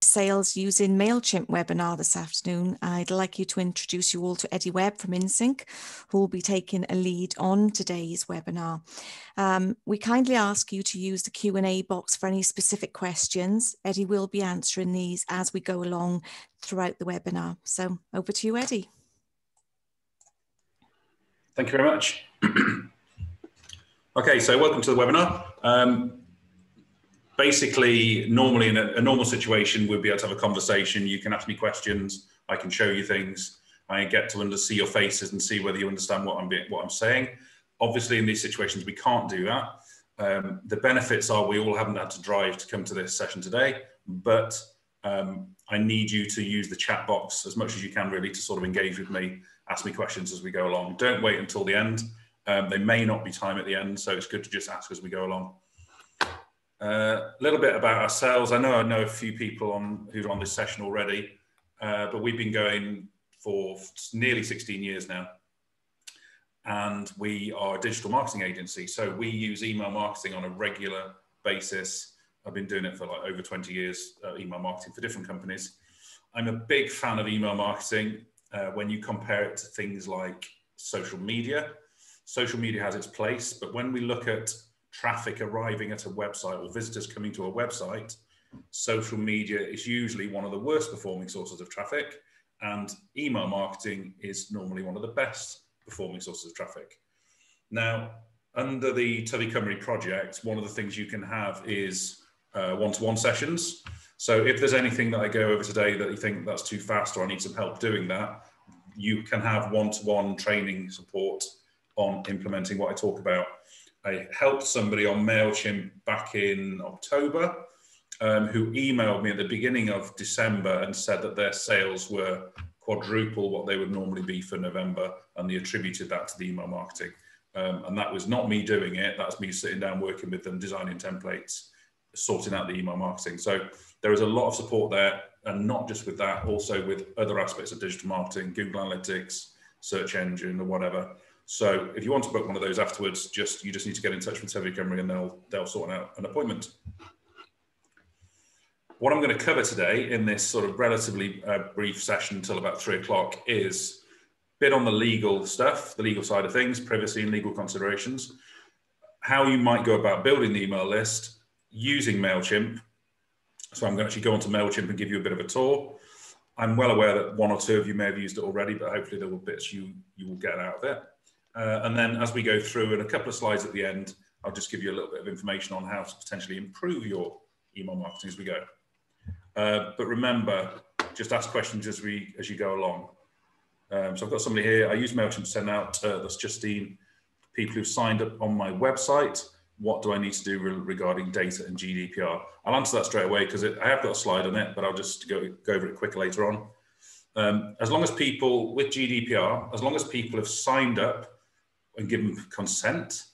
sales using MailChimp webinar this afternoon. I'd like you to introduce you all to Eddie Webb from InSync, who will be taking a lead on today's webinar. We kindly ask you to use the Q&A box for any specific questions. Eddie will be answering these as we go along throughout the webinar. So over to you, Eddie. Thank you very much. Okay, so welcome to the webinar. Basically, normally in a normal situation, we'd be able to have a conversation. You can ask me questions. I can show you things. I get to see your faces and see whether you understand what I'm saying. Obviously, in these situations, we can't do that. The benefits are we all haven't had to drive to come to this session today, but I need you to use the chat box as much as you can, really, to sort of engage with me, ask me questions as we go along. Don't wait until the end. There may not be time at the end, so it's good to just ask as we go along. A little bit about ourselves. I know a few people who are on this session already, but we've been going for nearly 16 years now. And we are a digital marketing agency. So we use email marketing on a regular basis. I've been doing it for like over 20 years, email marketing for different companies. I'm a big fan of email marketing when you compare it to things like social media. Social media has its place, but when we look at traffic arriving at a website or visitors coming to a website, social media is usually one of the worst performing sources of traffic, and email marketing is normally one of the best performing sources of traffic. Now, under the Tubby Cymru project, one of the things you can have is one-to-one sessions. So if there's anything that I go over today that you think that's too fast or I need some help doing that, you can have one-to-one training support on implementing what I talk about. I helped somebody on MailChimp back in October who emailed me at the beginning of December and said that their sales were quadruple what they would normally be for November, and they attributed that to the email marketing. And that was not me doing it, that's me sitting down working with them, designing templates, sorting out the email marketing. So there is a lot of support there, and not just with that, also with other aspects of digital marketing, Google Analytics, search engine, or whatever. So if you want to book one of those afterwards, you just need to get in touch with Tubby Cymru and they'll sort out an appointment. What I'm going to cover today in this sort of relatively brief session until about 3 o'clock is a bit on the legal stuff, the legal side of things, privacy and legal considerations, how you might go about building the email list using MailChimp. So I'm going to actually go onto MailChimp and give you a bit of a tour. I'm well aware that one or two of you may have used it already, but hopefully there will be bits you will get out of it. And then as we go through, in a couple of slides at the end, I'll just give you a little bit of information on how to potentially improve your email marketing as we go. But remember, just ask questions as you go along. So I've got somebody here. I use MailChimp to send out, that's Justine, people who've signed up on my website. What do I need to do regarding data and GDPR? I'll answer that straight away because I have got a slide on it, but I'll just go over it quicker later on. As long as people, with GDPR, as long as people have signed up and given consent,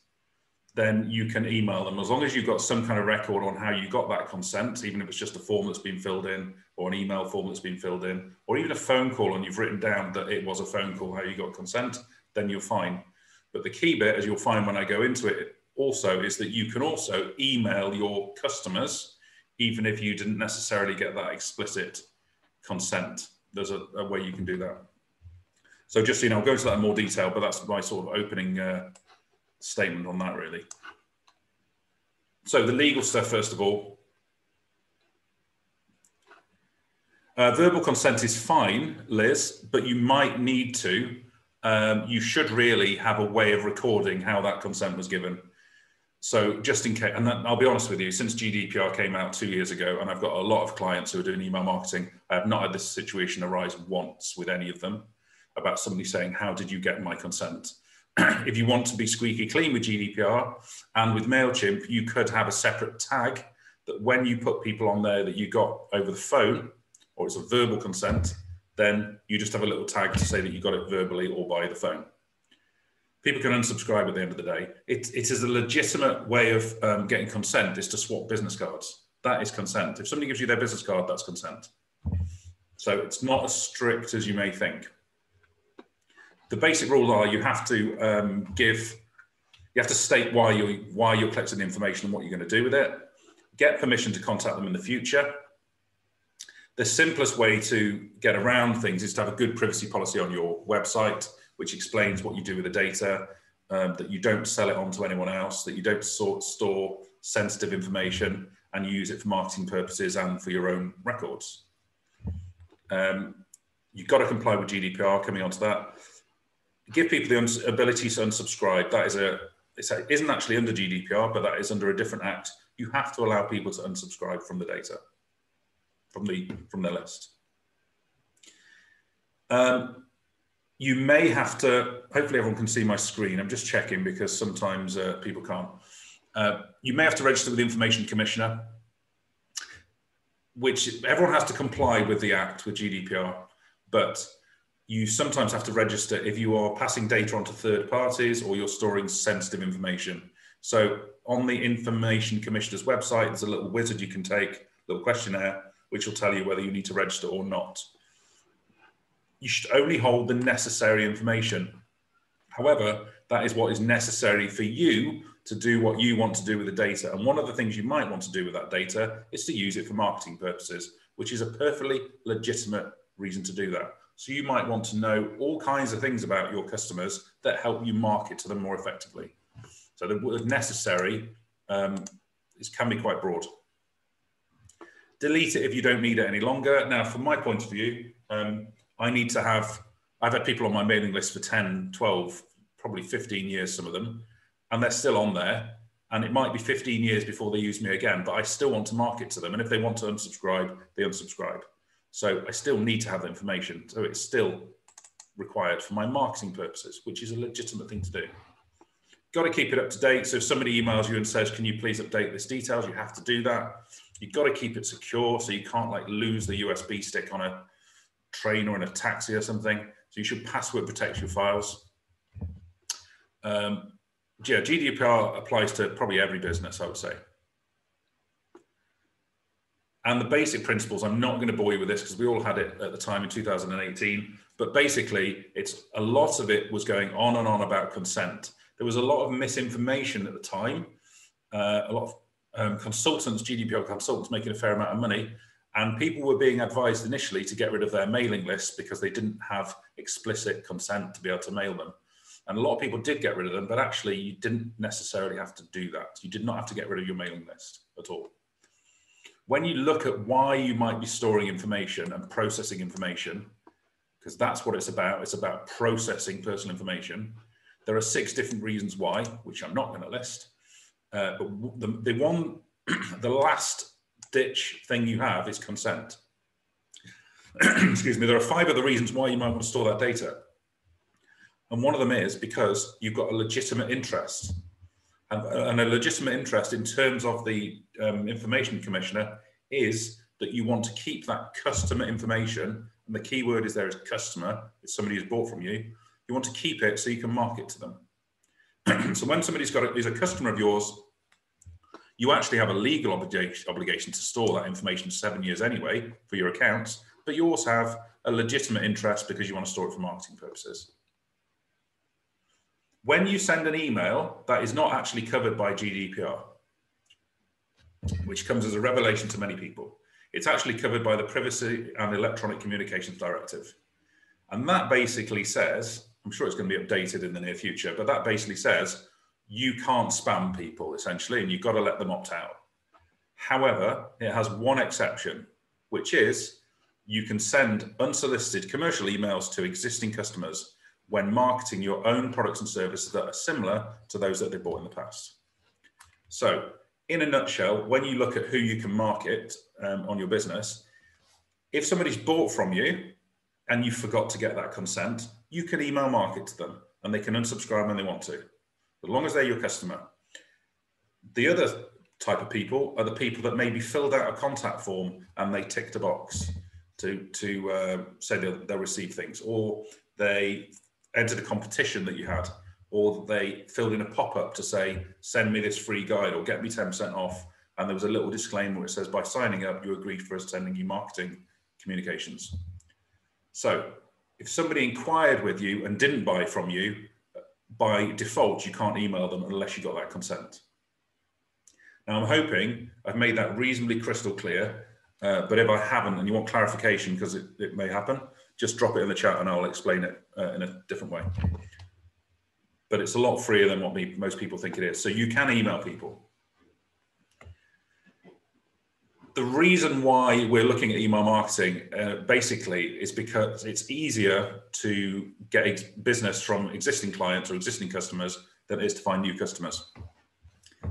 then you can email them. As long as you've got some kind of record on how you got that consent, even if it's just a form that's been filled in or an email form that's been filled in, or even a phone call and you've written down that it was a phone call, how you got consent, then you're fine. But the key bit, as you'll find when I go into it also, is that you can also email your customers, even if you didn't necessarily get that explicit consent. There's a way you can do that. So just, I'll go into that in more detail, but that's my sort of opening statement on that, really. So the legal stuff, first of all. Verbal consent is fine, Liz, but you might need to. You should really have a way of recording how that consent was given. So just in case, and I'll be honest with you, since GDPR came out 2 years ago, and I've got a lot of clients who are doing email marketing, I have not had this situation arise once with any of them about somebody saying, how did you get my consent? If you want to be squeaky clean with GDPR and with MailChimp, you could have a separate tag that when you put people on there that you got over the phone, or it's a verbal consent, then you just have a little tag to say that you got it verbally or by the phone. People can unsubscribe at the end of the day. It is a legitimate way of getting consent is to swap business cards. That is consent. If somebody gives you their business card, that's consent. So it's not as strict as you may think. The basic rules are you have to state why you're collecting the information and what you're going to do with it. Get permission to contact them in the future. The simplest way to get around things is to have a good privacy policy on your website, which explains what you do with the data, that you don't sell it on to anyone else, that you don't store sensitive information and use it for marketing purposes and for your own records. You've got to comply with GDPR, coming on to that. Give people the ability to unsubscribe. That is it isn't actually under GDPR, but that is under a different act. You have to allow people to unsubscribe from the data, from their list. You may have to, hopefully everyone can see my screen. I'm just checking because sometimes people can't. You may have to register with the Information Commissioner, which everyone has to comply with the Act, with GDPR, but you sometimes have to register if you are passing data onto third parties or you're storing sensitive information. So on the Information Commissioner's website, there's a little wizard you can take, a little questionnaire, which will tell you whether you need to register or not. You should only hold the necessary information. However, that is what is necessary for you to do what you want to do with the data. And one of the things you might want to do with that data is to use it for marketing purposes, which is a perfectly legitimate reason to do that. So you might want to know all kinds of things about your customers that help you market to them more effectively. So the word necessary can be quite broad. Delete it if you don't need it any longer. Now, from my point of view, I've had people on my mailing list for 10, 12, probably 15 years, some of them, and they're still on there. And it might be 15 years before they use me again, but I still want to market to them. And if they want to unsubscribe, they unsubscribe. So I still need to have the information. So it's still required for my marketing purposes, which is a legitimate thing to do. Got to keep it up to date. So if somebody emails you and says, can you please update this details? You have to do that. You've got to keep it secure. So you can't like lose the USB stick on a train or in a taxi or something. So you should password protect your files. Yeah, GDPR applies to probably every business, I would say. And the basic principles, I'm not going to bore you with this because we all had it at the time in 2018, but basically a lot of it was going on and on about consent. There was a lot of misinformation at the time, a lot of consultants, GDPR consultants making a fair amount of money, and people were being advised initially to get rid of their mailing lists because they didn't have explicit consent to be able to mail them. And a lot of people did get rid of them, but actually you didn't necessarily have to do that. You did not have to get rid of your mailing list at all. When you look at why you might be storing information and processing information, because that's what it's about processing personal information, there are 6 different reasons why, which I'm not going to list. But the last ditch thing you have is consent. Excuse me, there are 5 other reasons why you might want to store that data. And one of them is because you've got a legitimate interest. And a legitimate interest in terms of the Information Commissioner is that you want to keep that customer information, and the key word is there is customer, it's somebody who's bought from you. You want to keep it so you can market to them. So when somebody's is a customer of yours, you actually have a legal obligation to store that information 7 years anyway for your accounts, but you also have a legitimate interest because you want to store it for marketing purposes. When you send an email, that is not actually covered by GDPR, which comes as a revelation to many people. It's actually covered by the Privacy and Electronic Communications Directive. And that basically says, I'm sure it's going to be updated in the near future, but that basically says you can't spam people essentially, and you've got to let them opt out. However, it has one exception, which is you can send unsolicited commercial emails to existing customers when marketing your own products and services that are similar to those that they bought in the past. So in a nutshell, when you look at who you can market on your business, if somebody's bought from you and you forgot to get that consent, you can email market to them and they can unsubscribe when they want to, as long as they're your customer. The other type of people are the people that maybe filled out a contact form and they ticked a box to say they'll receive things, or they entered a competition that you had, or they filled in a pop-up to say, send me this free guide or get me 10% off. And there was a little disclaimer which says, by signing up, you agreed for us sending you marketing communications. So if somebody inquired with you and didn't buy from you, by default, you can't email them unless you got that consent. Now, I'm hoping I've made that reasonably crystal clear. But if I haven't and you want clarification, because it may happen, just drop it in the chat and I'll explain it in a different way. But it's a lot freer than what most people think it is. So you can email people. The reason why we're looking at email marketing basically is because it's easier to get business from existing clients or existing customers than it is to find new customers.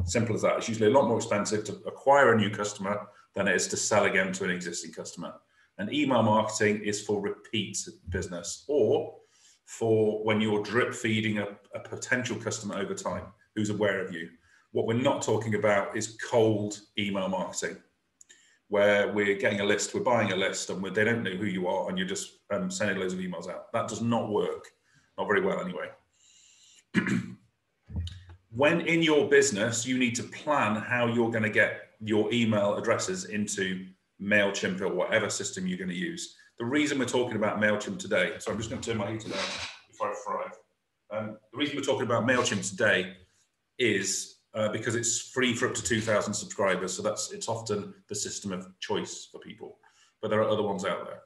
Simple as that. It's usually a lot more expensive to acquire a new customer than it is to sell again to an existing customer. And email marketing is for repeat business, or for when you're drip feeding a potential customer over time who's aware of you. What we're not talking about is cold email marketing, where we're getting a list, we're buying a list, and they don't know who you are, and you're just sending loads of emails out. That does not work, not very well anyway. When in your business, you need to plan how you're going to get your email addresses into MailChimp or whatever system you're going to use. The reason we're talking about MailChimp today, so I'm just going to turn my heater down before I fry. The reason we're talking about MailChimp today is because it's free for up to 2,000 subscribers. So it's often the system of choice for people, but there are other ones out there.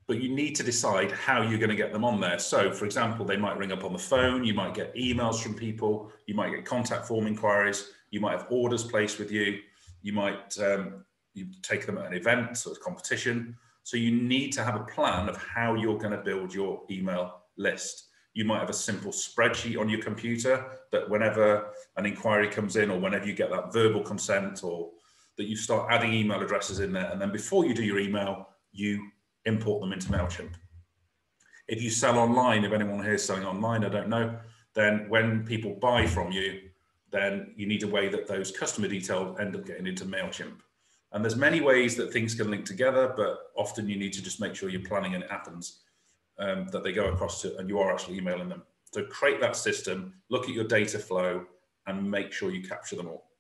But you need to decide how you're going to get them on there. So for example, they might ring up on the phone, you might get emails from people, you might get contact form inquiries, you might have orders placed with you, you might you take them at an event, so it's competition. So you need to have a plan of how you're going to build your email list. You might have a simple spreadsheet on your computer that whenever an inquiry comes in, or whenever you get that verbal consent, or that you start adding email addresses in there. And then before you do your email, you import them into MailChimp. If you sell online, if anyone here is selling online, I don't know, then when people buy from you, then you need a way that those customer details end up getting into MailChimp. And there's many ways that things can link together, but often you need to just make sure you're planning and it happens, that they go across to, and you are actually emailing them. So create that system, look at your data flow, and make sure you capture them all.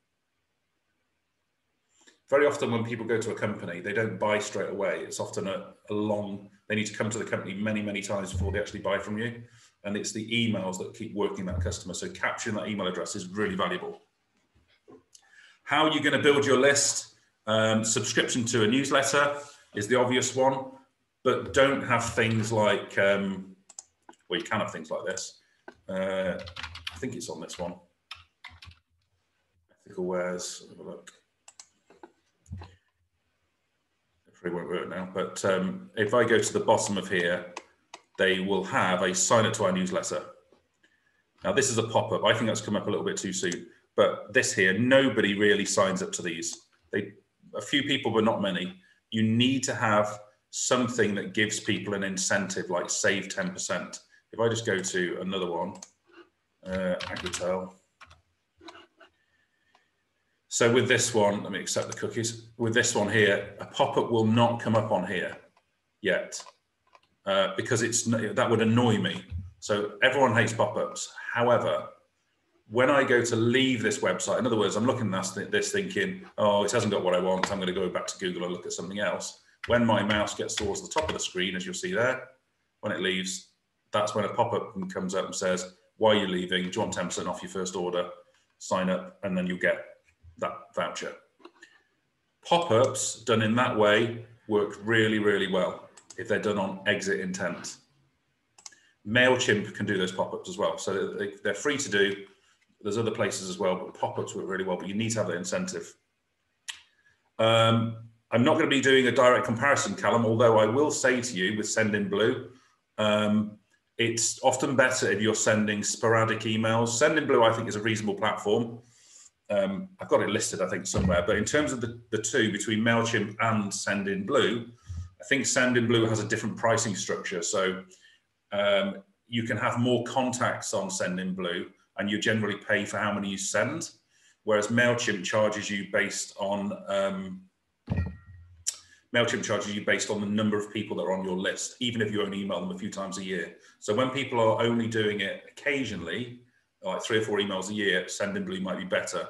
Very often when people go to a company, they don't buy straight away. It's often a long, they need to come to the company many, many times before they actually buy from you. And it's the emails that keep working that customer. So capturing that email address is really valuable. How are you going to build your list? Subscription to a newsletter is the obvious one, but don't have things like, well, you can have things like this. I think it's on this one. Ethical Wares, have a look. It won't work now, but if I go to the bottom of here, they will have a sign up to our newsletter. Now this is a pop-up. I think that's come up a little bit too soon, but this here, nobody really signs up to these. A few people, but not many. You need to have something that gives people an incentive, like save 10%. If I just go to another one, Agritel. So with this one, let me accept the cookies. With this one here, a pop-up will not come up on here yet because that would annoy me. So everyone hates pop-ups. However, when I go to leave this website, in other words, I'm looking at this thinking, oh, it hasn't got what I want. I'm going to go back to Google and look at something else. When my mouse gets towards the top of the screen, as you'll see there, when it leaves, that's when a pop-up comes up and says, why are you leaving? Do you want 10% off your first order? Sign up, and then you'll get that voucher. Pop-ups done in that way work really, really well if they're done on exit intent. MailChimp can do those pop-ups as well. So they're free to do. There's other places as well, but pop-ups work really well, but you need to have that incentive. I'm not going to be doing a direct comparison, Callum, although I will say to you with Sendinblue, it's often better if you're sending sporadic emails. Sendinblue, I think, is a reasonable platform. I've got it listed, I think, somewhere. But in terms of the two, between MailChimp and Sendinblue, I think Sendinblue has a different pricing structure. So you can have more contacts on Sendinblue, and you generally pay for how many you send, whereas MailChimp charges you based on the number of people that are on your list, even if you only email them a few times a year. So when people are only doing it occasionally, like 3 or 4 emails a year, Sendinblue might be better.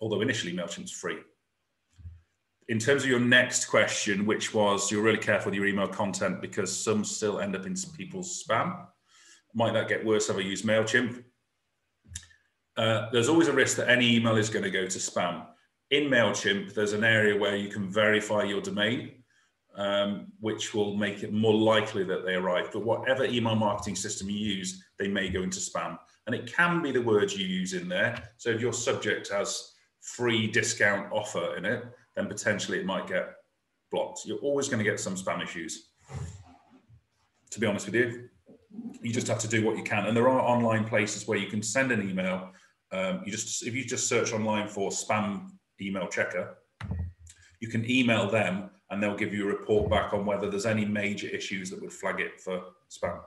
Although initially MailChimp's free. In terms of your next question, which was you're really careful with your email content because some still end up in people's spam. Might that get worse if I use MailChimp? There's always a risk that any email is going to go to spam. in MailChimp, there's an area where you can verify your domain, which will make it more likely that they arrive. But whatever email marketing system you use, they may go into spam. And it can be the words you use in there. So if your subject has free discount offer in it, then potentially it might get blocked. You're always going to get some spam issues. To be honest with you, you just have to do what you can. And there are online places where you can send an email. If you just search online for spam email checker, you can email them and they'll give you a report back on whether there's any major issues that would flag it for spam.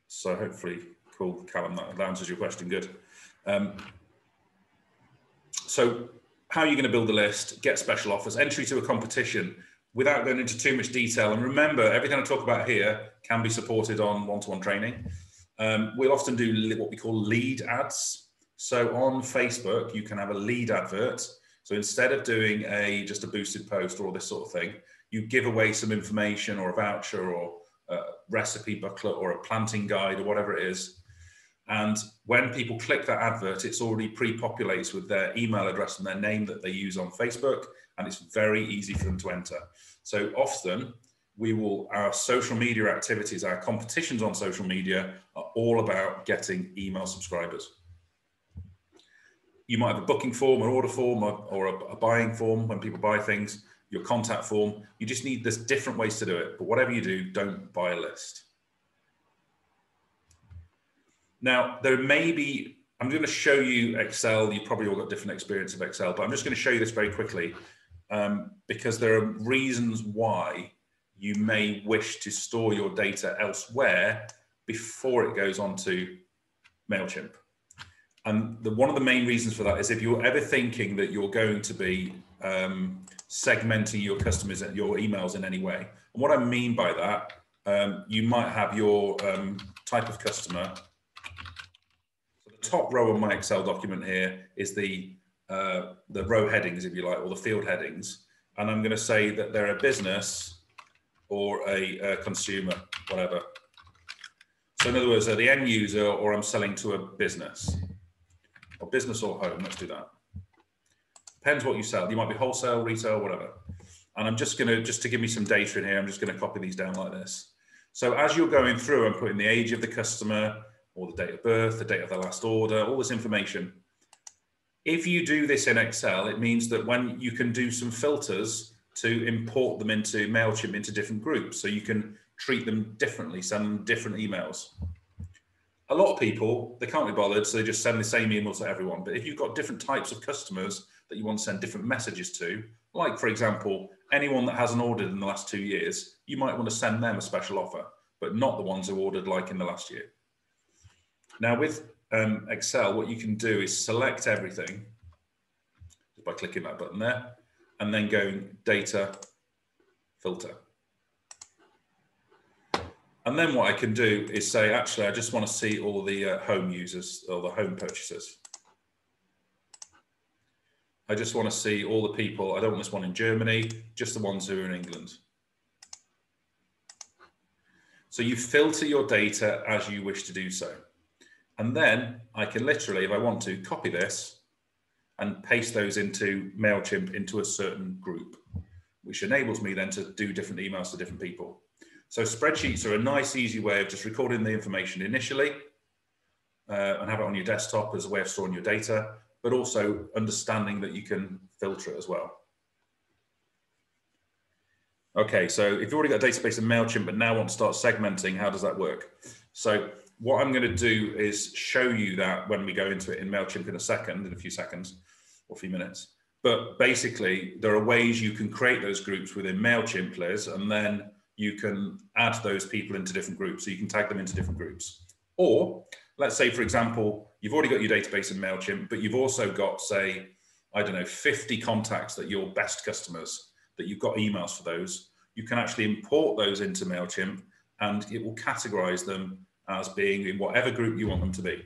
So hopefully, cool, Callum, that answers your question, good. So how are you going to build a list, get special offers, entry to a competition, without going into too much detail? And remember, everything I talk about here can be supported on one-to-one training. We'll often do what we call lead ads. So on Facebook, you can have a lead advert. So instead of doing just a boosted post or this sort of thing, you give away some information or a voucher or a recipe booklet or a planting guide or whatever it is. And when people click that advert, it's already pre-populates with their email address and their name that they use on Facebook. And it's very easy for them to enter. So often our social media activities, our competitions on social media are all about getting email subscribers. You might have a booking form, an order form, or a buying form when people buy things, your contact form. You just need this different ways to do it. But whatever you do, don't buy a list. Now, there may be, I'm going to show you Excel. You've probably all got different experience of Excel, but I'm just going to show you this very quickly because there are reasons why you may wish to store your data elsewhere before it goes onto MailChimp. And one of the main reasons for that is if you're ever thinking that you're going to be segmenting your customers and your emails in any way. And what I mean by that, you might have your type of customer. So the top row of my Excel document here is the row headings, if you like, or the field headings. And I'm going to say that they're a business or a consumer, whatever. So in other words, they're the end user or I'm selling to a business. Or business or home, let's do that. Depends what you sell. You might be wholesale, retail, whatever. And I'm just to give me some data in here, I'm just going to copy these down like this. So as you're going through, I'm putting the age of the customer or the date of birth, the date of the last order, all this information. If you do this in Excel, it means that when you can do some filters to import them into MailChimp into different groups. So you can treat them differently, send them different emails. A lot of people, they can't be bothered, so they just send the same emails to everyone. But if you've got different types of customers that you want to send different messages to, like, for example, anyone that hasn't ordered in the last 2 years, you might want to send them a special offer, but not the ones who ordered like in the last year. Now, with Excel, what you can do is select everything just by clicking that button there, and then going Data, Filter. And then what I can do is say, actually, I just want to see all the home users or the home purchasers. I just want to see all the people. I don't want this one in Germany, just the ones who are in England. So you filter your data as you wish to do so. And then I can literally, if I want to, copy this and paste those into MailChimp into a certain group, which enables me then to do different emails to different people. So spreadsheets are a nice, easy way of just recording the information initially and have it on your desktop as a way of storing your data, but also understanding that you can filter it as well. Okay, so if you've already got a database in MailChimp but now want to start segmenting, how does that work? So what I'm going to do is show you that when we go into it in MailChimp in a few seconds or a few minutes. But basically, there are ways you can create those groups within MailChimp, Liz, and then you can add those people into different groups. So you can tag them into different groups. Or let's say, for example, you've already got your database in MailChimp, but you've also got, say, I don't know, 50 contacts that your best customers, that you've got emails for those. You can actually import those into MailChimp and it will categorize them as being in whatever group you want them to be.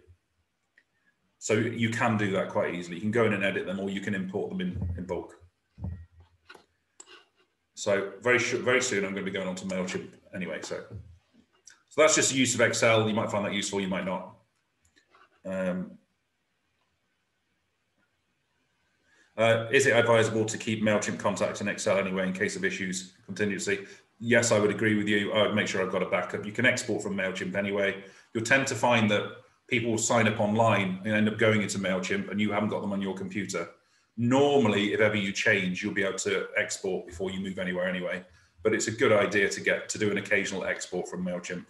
So you can do that quite easily. You can go in and edit them, or you can import them in bulk. So very soon I'm going to be going on to MailChimp anyway. So that's just the use of Excel. You might find that useful, you might not. Is it advisable to keep MailChimp contacts in Excel anyway in case of issues continuously? Yes, I would agree with you. I would make sure I've got a backup. You can export from MailChimp anyway. You'll tend to find that people will sign up online and end up going into MailChimp and you haven't got them on your computer. Normally, if ever you change, you'll be able to export before you move anywhere anyway. But it's a good idea to do an occasional export from MailChimp.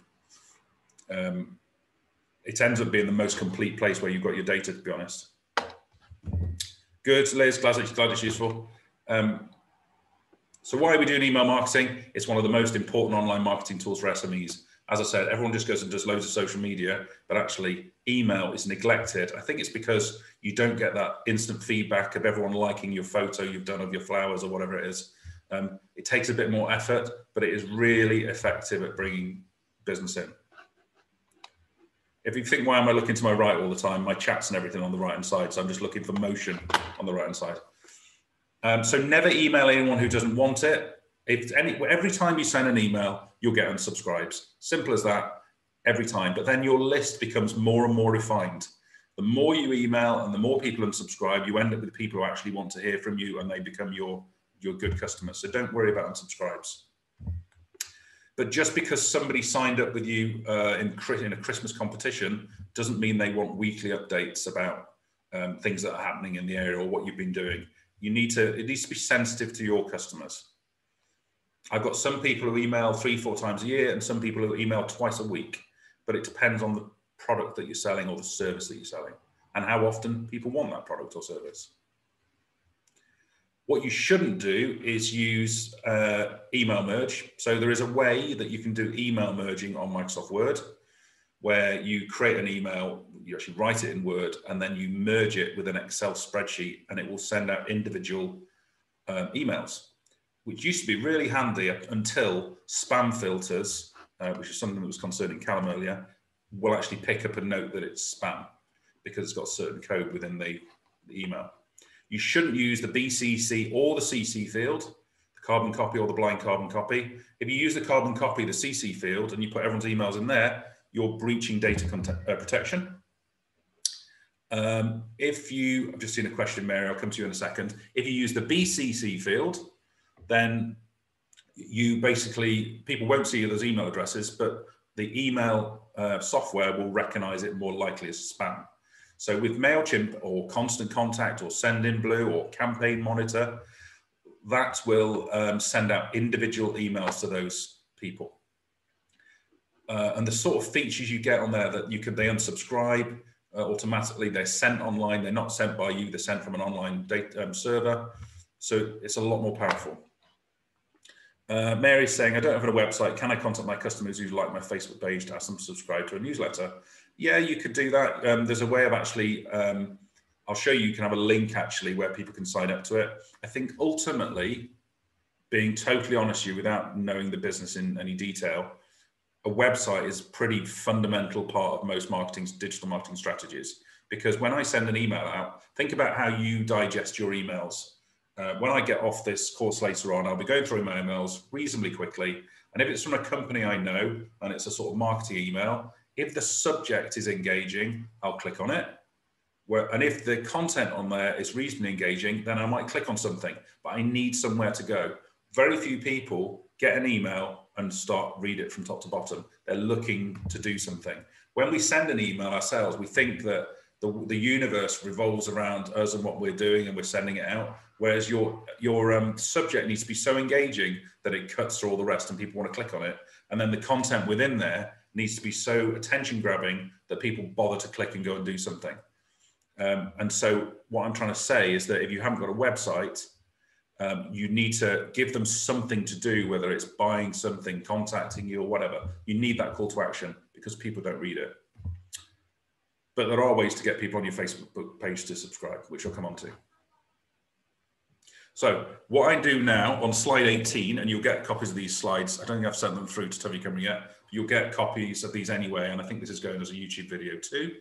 It ends up being the most complete place where you've got your data, to be honest. Good, Liz, glad it's useful. So why are we doing email marketing? It's one of the most important online marketing tools for SMEs. As I said, everyone just goes and does loads of social media, but actually email is neglected. I think it's because you don't get that instant feedback of everyone liking your photo you've done of your flowers or whatever it is. It takes a bit more effort, but it is really effective at bringing business in. If you think, why am I looking to my right all the time? My chats and everything on the right-hand side, so I'm just looking for motion on the right-hand side. So never email anyone who doesn't want it. Every time you send an email, you'll get unsubscribes. Simple as that, every time. But then your list becomes more and more refined. The more you email and the more people unsubscribe, you end up with people who actually want to hear from you and they become your good customers. So don't worry about unsubscribes. But just because somebody signed up with you in a Christmas competition doesn't mean they want weekly updates about things that are happening in the area or what you've been doing. It needs to be sensitive to your customers. I've got some people who email 3-4 times a year and some people who email twice a week, but it depends on the product that you're selling or the service that you're selling and how often people want that product or service. What you shouldn't do is use email merge. So there is a way that you can do email merging on Microsoft Word, where you create an email, you actually write it in Word, and then you merge it with an Excel spreadsheet, and it will send out individual emails, which used to be really handy until spam filters, which is something that was concerning Callum earlier, will actually pick up a note that it's spam because it's got certain code within the email. You shouldn't use the BCC or the CC field, the carbon copy or the blind carbon copy. If you use the carbon copy, the CC field, and you put everyone's emails in there, you're breaching data protection. I've just seen a question, Mary, I'll come to you in a second. If you use the BCC field, then you basically, people won't see those email addresses, but the email software will recognize it more likely as spam. So with MailChimp or Constant Contact or Sendinblue or Campaign Monitor, that will send out individual emails to those people. And the sort of features you get on there that they unsubscribe automatically, they're sent online, they're not sent by you, they're sent from an online data server. So it's a lot more powerful. Mary's saying, I don't have a website. Can I contact my customers who like my Facebook page to ask them to subscribe to a newsletter? Yeah, you could do that. There's a way of actually, I'll show you, you can have a link actually where people can sign up to it. I think ultimately, being totally honest with you without knowing the business in any detail, a website is a pretty fundamental part of most digital marketing strategies. Because when I send an email out, think about how you digest your emails. When I get off this course later on, I'll be going through my emails reasonably quickly. And if it's from a company I know and it's a sort of marketing email, if the subject is engaging, I'll click on it. And if the content on there is reasonably engaging, then I might click on something, but I need somewhere to go. Very few people get an email and read it from top to bottom. They're looking to do something. When we send an email ourselves, we think that the universe revolves around us and what we're doing and we're sending it out. Whereas your subject needs to be so engaging that it cuts through all the rest and people want to click on it. And then the content within there needs to be so attention grabbing that people bother to click and go and do something. And so what I'm trying to say is that if you haven't got a website, you need to give them something to do, whether it's buying something, contacting you or whatever. You need that call to action because people don't read it. But there are ways to get people on your Facebook page to subscribe, which I'll come on to. So what I do now on slide 18, and you'll get copies of these slides. I don't think I've sent them through to Toby Company yet. You'll get copies of these anyway, and I think this is going as a YouTube video too.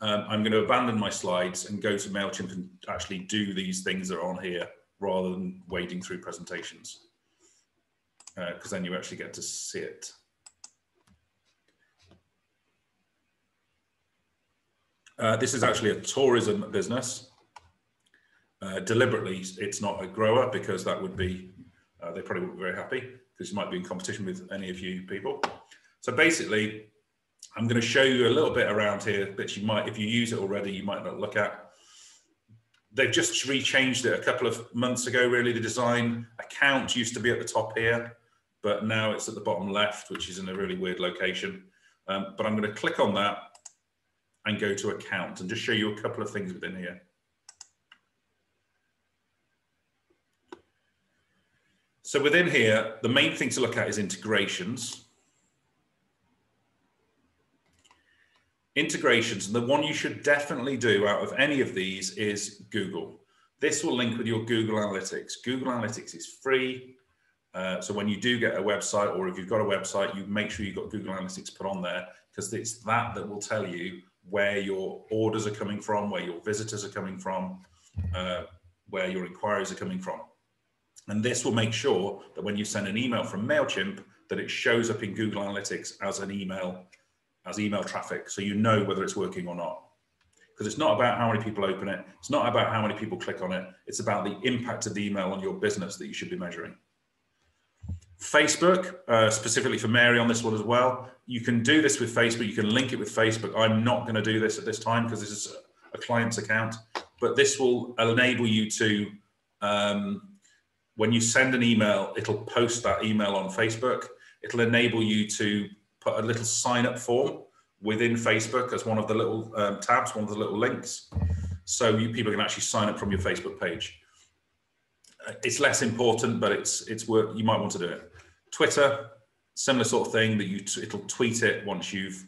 I'm going to abandon my slides and go to MailChimp and actually do these things that are on here rather than wading through presentations, because then you actually get to see it. This is actually a tourism business. Deliberately, it's not a grower, because that would be, they probably wouldn't be very happy, because you might be in competition with any of you people. So basically, I'm going to show you a little bit around here, bits you might, if you use it already, you might not look at. They've just rechanged it a couple of months ago, really. The design account used to be at the top here, but now it's at the bottom left, which is in a really weird location. But I'm going to click on that and go to account and just show you a couple of things within here. So within here, the main thing to look at is integrations. Integrations, and the one you should definitely do out of any of these is Google. This will link with your Google Analytics. Google Analytics is free. So when you do get a website, or if you've got a website, you make sure you've got Google Analytics put on there, because it's that will tell you where your orders are coming from, where your visitors are coming from, where your inquiries are coming from. And this will make sure that when you send an email from MailChimp, that it shows up in Google Analytics as an email, as email traffic, so you know whether it's working or not. Because it's not about how many people open it, it's not about how many people click on it, it's about the impact of the email on your business that you should be measuring. Facebook, specifically for Mary on this one as well, you can do this with Facebook, you can link it with Facebook. I'm not going to do this at this time because this is a client's account, but this will enable you to, when you send an email, it'll post that email on Facebook. It'll enable you to put a little sign up form within Facebook as one of the little tabs, one of the little links. So people can actually sign up from your Facebook page. It's less important, but it's work. You might want to do it. Twitter, similar sort of thing, that it'll tweet it once you've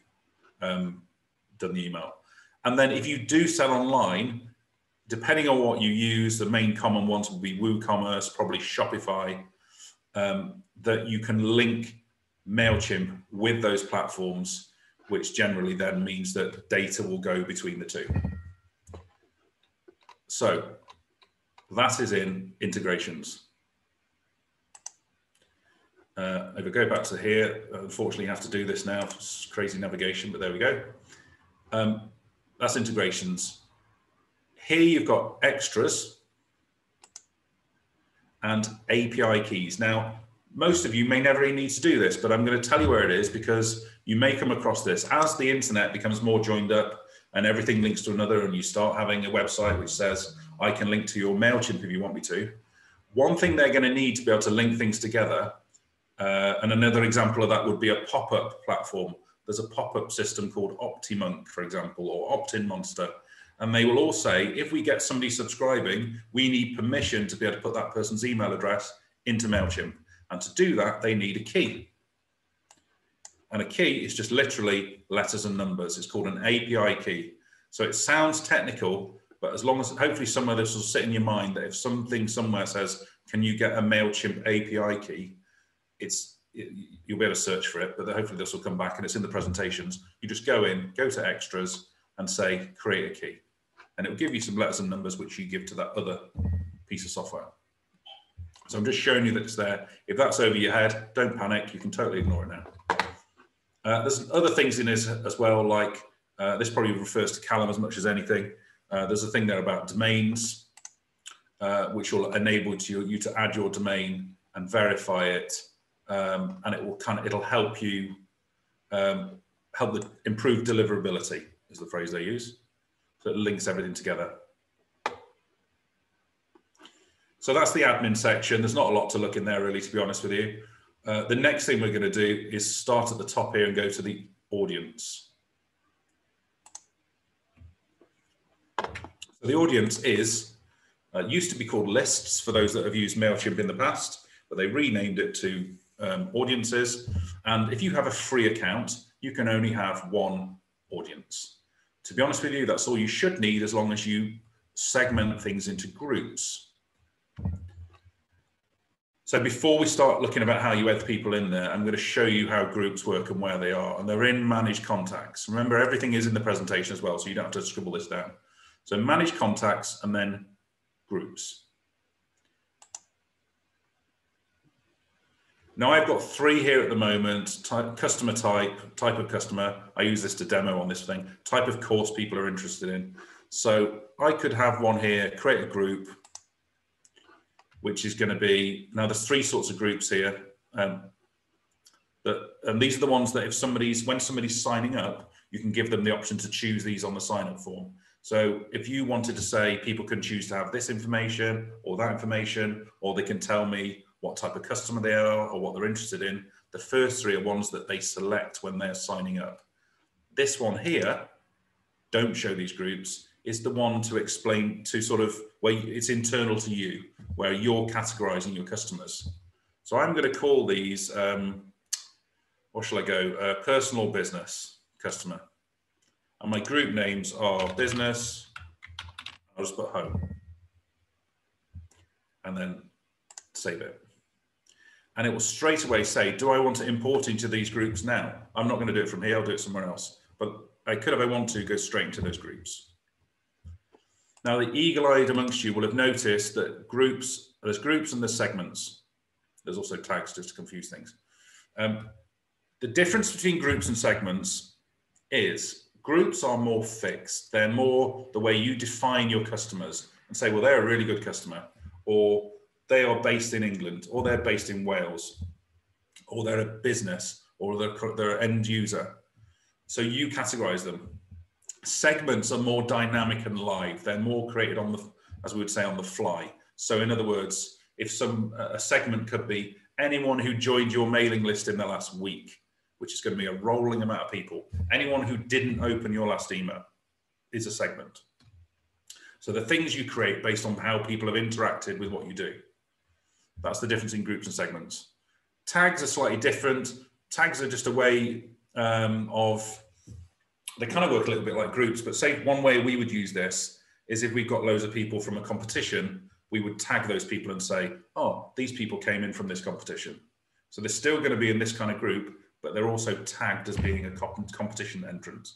done the email. And then if you do sell online, depending on what you use, the main common ones will be WooCommerce, probably Shopify, that you can link MailChimp with those platforms, which generally then means that data will go between the two. So that is in integrations. If I go back to here, unfortunately I have to do this now, it's crazy navigation, but there we go. That's integrations. Here you've got extras and API keys. Now, most of you may never even need to do this, but I'm going to tell you where it is, because you may come across this. As the internet becomes more joined up and everything links to another, and you start having a website which says, I can link to your MailChimp if you want me to. One thing they're going to need to be able to link things together, and another example of that would be a pop-up platform. There's a pop-up system called OptiMonk, for example, or Opt-in Monster. And they will all say, if we get somebody subscribing, we need permission to be able to put that person's email address into MailChimp. And to do that, they need a key. And a key is just literally letters and numbers. It's called an API key. So it sounds technical, but as long as, hopefully somewhere this will sit in your mind, that if something somewhere says, can you get a MailChimp API key, you'll be able to search for it, but hopefully this will come back, and it's in the presentations. You just go in, go to extras and say, create a key. And it will give you some letters and numbers, which you give to that other piece of software. So I'm just showing you that it's there. If that's over your head, don't panic. You can totally ignore it now. There's other things in this as well, like this probably refers to Callum as much as anything. There's a thing there about domains, which will enable you to add your domain and verify it, and it'll help you improve deliverability, is the phrase they use. So it links everything together. So that's the admin section. There's not a lot to look in there, really, to be honest with you. The next thing we're going to do is start at the top here and go to the audience. So the audience used to be called lists for those that have used MailChimp in the past, but they renamed it to audiences. And if you have a free account, you can only have one audience. To be honest with you, that's all you should need, as long as you segment things into groups. So before we start looking about how you add people in there, I'm going to show you how groups work and where they are. And they're in Manage Contacts. Remember, everything is in the presentation as well, so you don't have to scribble this down. So Manage Contacts and then Groups. Now I've got 3 here at the moment: customer type of customer. I use this to demo on this thing. Type of course people are interested in. So I could have one here, create a group, which is going to be, now there's 3 sorts of groups here. And these are the ones that when somebody's signing up, you can give them the option to choose these on the sign up form. So if you wanted to say people can choose to have this information or that information, or they can tell me what type of customer they are or what they're interested in, the first 3 are ones that they select when they're signing up. This one here, don't show these groups, is the one to explain to sort of where it's internal to you, where you're categorizing your customers. So I'm going to call these, what shall I go? Personal, business, customer. And my group names are business. I'll just put home. And then save it. And it will straight away say, do I want to import into these groups now? I'm not going to do it from here, I'll do it somewhere else. But I could, if I want to, go straight into those groups. Now, the eagle-eyed amongst you will have noticed that there's groups and there's segments. There's also tags just to confuse things. The difference between groups and segments is groups are more fixed. They're more the way you define your customers and say, well, they're a really good customer, or they are based in England, or they're based in Wales, or they're a business, or they're an end user. So you categorize them. Segments are more dynamic and live. They're more created on the, as we would say, on the fly. So in other words, if a segment could be anyone who joined your mailing list in the last week, which is going to be a rolling amount of people. Anyone who didn't open your last email is a segment. So the things you create based on how people have interacted with what you do. That's the difference in groups and segments. Tags are slightly different. Tags are just a way they kind of work a little bit like groups, but say one way we would use this is if we've got loads of people from a competition, we would tag those people and say, oh, these people came in from this competition. So they're still going to be in this kind of group, but they're also tagged as being a competition entrant.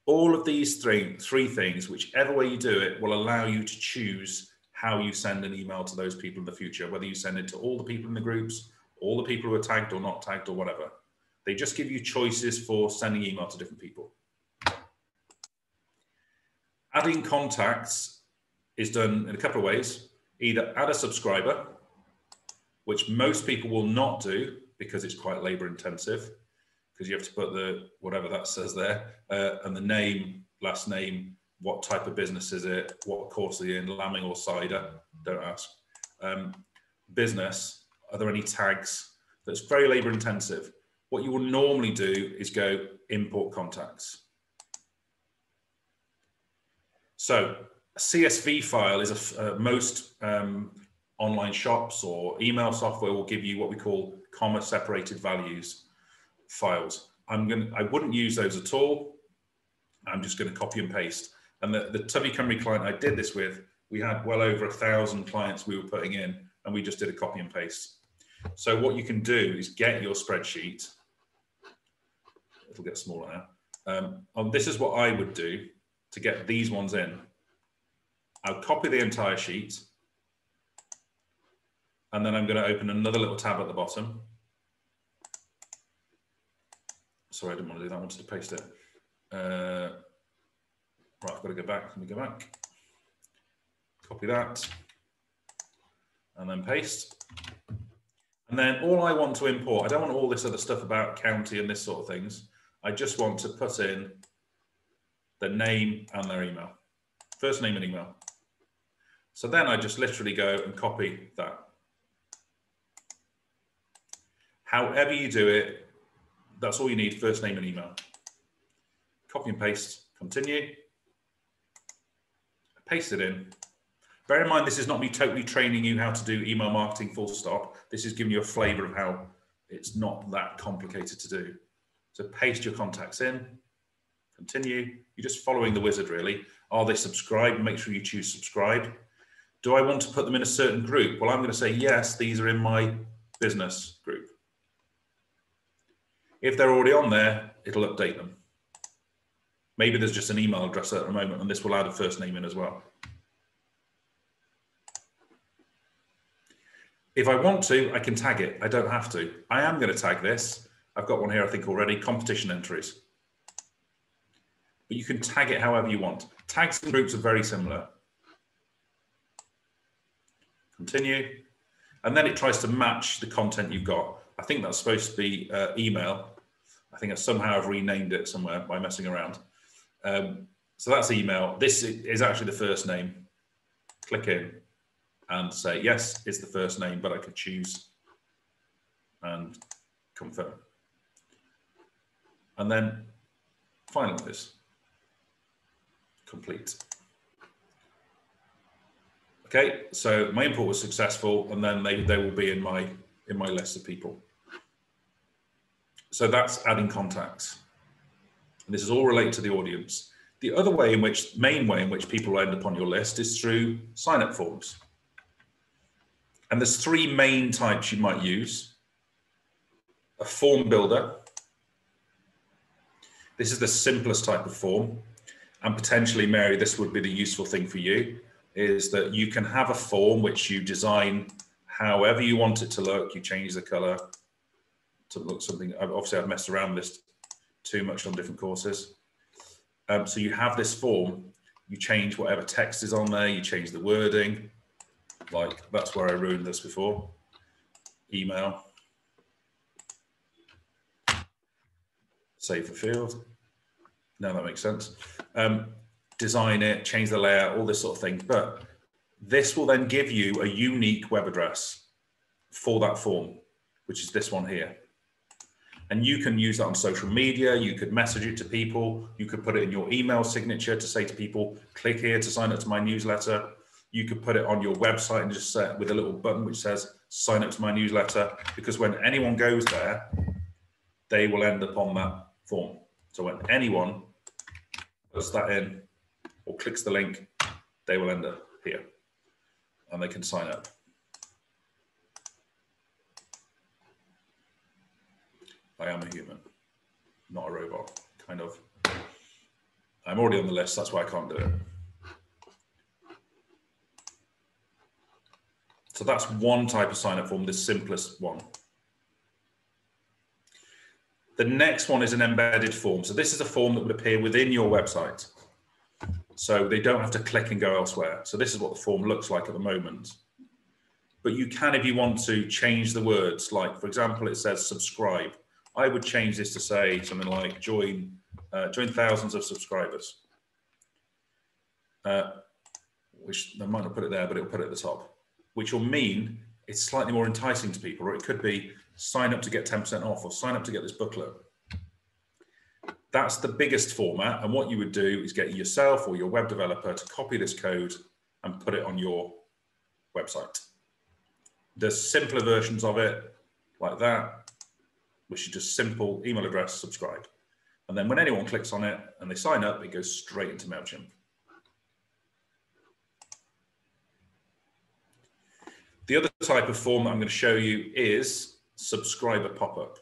All of these three things, whichever way you do it, will allow you to choose how you send an email to those people in the future, whether you send it to all the people in the groups, all the people who are tagged or not tagged or whatever. They just give you choices for sending email to different people. Adding contacts is done in a couple of ways. Either add a subscriber, which most people will not do because it's quite labor intensive, because you have to put the, whatever that says there, and the name, last name, what type of business is it, what course are you in, lambing or cider, don't ask. Business, are there any tags? That's very labor intensive. What you will normally do is go import contacts. So a CSV file is most online shops or email software will give you what we call comma separated values files. I wouldn't use those at all. I'm just going to copy and paste. And the Tubby Cymru client I did this with, we had well over 1,000 clients we were putting in, and we just did a copy and paste. So what you can do is get your spreadsheet. It'll get smaller now. This is what I would do to get these ones in. I'll copy the entire sheet, and then I'm going to open another little tab at the bottom. Sorry, I didn't want to do that. I wanted to paste it. Right, I've got to go back. Let me go back. Copy that, and then paste. And then all I want to import, I don't want all this other stuff about county and this sort of things. I just want to put in the name and their email. First name and email. So then I just literally go and copy that. However you do it, that's all you need, first name and email. Copy and paste, continue. Paste it in. Bear in mind, this is not me totally training you how to do email marketing full stop. This is giving you a flavor of how it's not that complicated to do. So paste your contacts in, continue. You're just following the wizard really. Are they subscribed? Make sure you choose subscribe. Do I want to put them in a certain group? Well, I'm going to say, yes, these are in my business group. If they're already on there, it'll update them. Maybe there's just an email address at the moment, and this will add a first name in as well. If I want to, I can tag it. I don't have to. I am going to tag this. I've got one here, I think already, competition entries. But you can tag it however you want. Tags and groups are very similar. continue. And then it tries to match the content you've got. I think that's supposed to be email. I think I somehow have renamed it somewhere by messing around. So that's email. This is actually the first name. Click in and say, yes, it's the first name, but I could choose and confirm. And then finalize, complete. Okay, so my import was successful, and then they will be in my list of people. So that's adding contacts. And this is all related to the audience. The other way in which, main way in which people will end up on your list is through sign-up forms. And there's three main types you might use. A form builder. This is the simplest type of form. And potentially, Mary, this would be the useful thing for you, is that you can have a form which you design however you want it to look. You change the color to look something. Obviously, I've messed around with this too much on different courses. So you have this form, you change whatever text is on there, you change the wording. Like, that's where I ruined this before. Email. Save the field. Now that makes sense. Design it, change the layout, all this sort of thing. But this will then give you a unique web address for that form, which is this one here. And you can use that on social media. You could message it to people. You could put it in your email signature to say to people, click here to sign up to my newsletter. You could put it on your website and just set with a little button which says sign up to my newsletter, because when anyone goes there, they will end up on that form. So when anyone puts that in or clicks the link, they will end up here and they can sign up. I am a human, not a robot, kind of. I'm already on the list, that's why I can't do it. So that's one type of sign-up form, the simplest one. The next one is an embedded form. So this is a form that would appear within your website. So they don't have to click and go elsewhere. So this is what the form looks like at the moment. But you can, if you want to, change the words. Like, for example, it says subscribe. I would change this to say something like join thousands of subscribers. Which they might not put it there, but it'll put it at the top. Which will mean it's slightly more enticing to people, or it could be sign up to get 10% off, or sign up to get this booklet. That's the biggest format. And what you would do is get yourself or your web developer to copy this code and put it on your website. There's simpler versions of it like that, which is just simple email address, subscribe. And then when anyone clicks on it and they sign up, it goes straight into MailChimp. The other type of form that I'm going to show you is subscriber pop-up.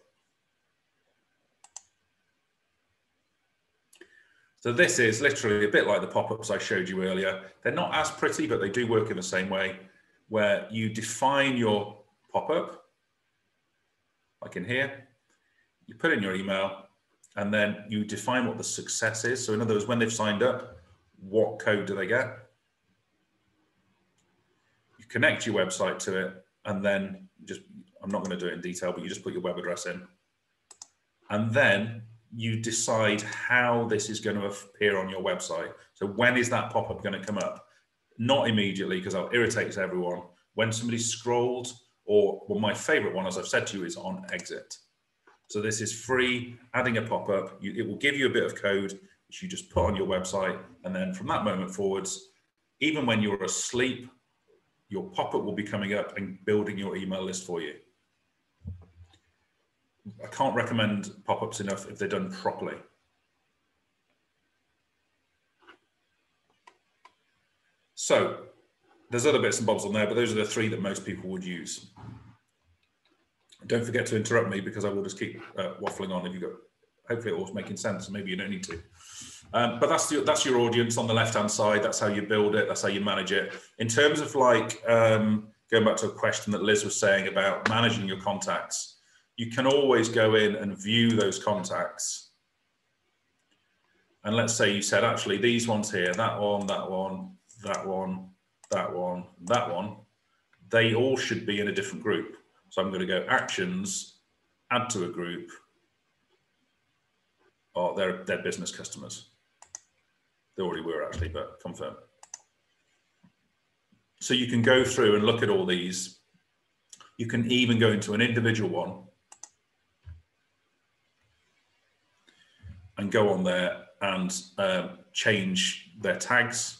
So this is literally a bit like the pop-ups I showed you earlier. They're not as pretty, but they do work in the same way, where you define your pop-up, like in here, you put in your email, and then you define what the success is. So in other words, when they've signed up, what code do they get? You connect your website to it, and then just, I'm not going to do it in detail, but you just put your web address in. And then you decide how this is going to appear on your website. So when is that pop-up going to come up? Not immediately, because that irritates everyone. When somebody scrolled, or well, my favorite one, as I've said to you, is on exit. So this is free, adding a pop-up. It will give you a bit of code, which you just put on your website. And then from that moment forwards, even when you're asleep, your pop-up will be coming up and building your email list for you. I can't recommend pop-ups enough if they're done properly. So there's other bits and bobs on there, but those are the three that most people would use. Don't forget to interrupt me, because I will just keep waffling on if you go. Hopefully it all's making sense, and maybe you don't need to. But that's your audience on the left-hand side. That's how you build it. That's how you manage it. In terms of like, going back to a question that Liz was saying about managing your contacts, you can always go in and view those contacts. And let's say you said, actually, these ones here, that one, that one, that one, that one, that one, they all should be in a different group. So I'm going to go actions, add to a group. Oh, they're business customers. They already were actually, but confirm. So you can go through and look at all these. You can even go into an individual one and go on there and change their tags,